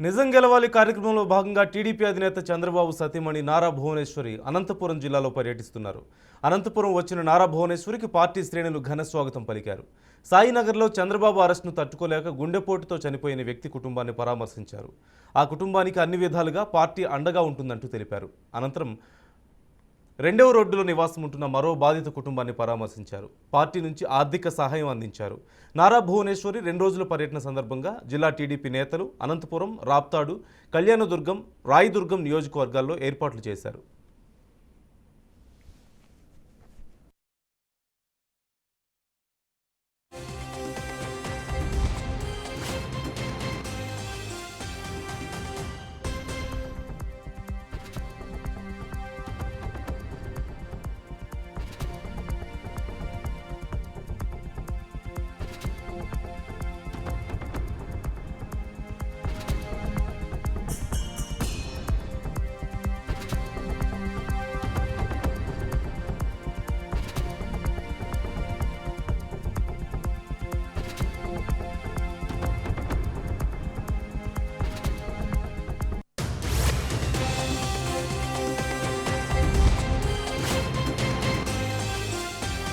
నిజం గెలవాలి కార్యక్రమంలో భాగంగా టీడీపీ అధినేత చంద్రబాబు సతీమణి నారా భువనేశ్వరి అనంతపురం జిల్లాలో పర్యటిస్తున్నారు. అనంతపురం వచ్చిన నారా భువనేశ్వరికి పార్టీ శ్రేణులు ఘన స్వాగతం పలికారు. సాయినగర్లో చంద్రబాబు అరెస్టును తట్టుకోలేక గుండెపోటుతో చనిపోయిన వ్యక్తి కుటుంబాన్ని పరామర్శించారు. ఆ కుటుంబానికి అన్ని విధాలుగా పార్టీ అండగా ఉంటుందంటూ తెలిపారు. అనంతరం రెండవ రోడ్డులో నివాసం ఉంటున్న మరో బాధిత కుటుంబాన్ని పరామర్శించారు. పార్టీ నుంచి ఆర్థిక సహాయం అందించారు. నారా భువనేశ్వరి 2 రోజుల పర్యటన సందర్భంగా జిల్లా టీడీపీ నేతలు అనంతపురం, రాప్తాడు, కళ్యాణదుర్గం, రాయదుర్గం నియోజకవర్గాల్లో ఏర్పాట్లు చేశారు.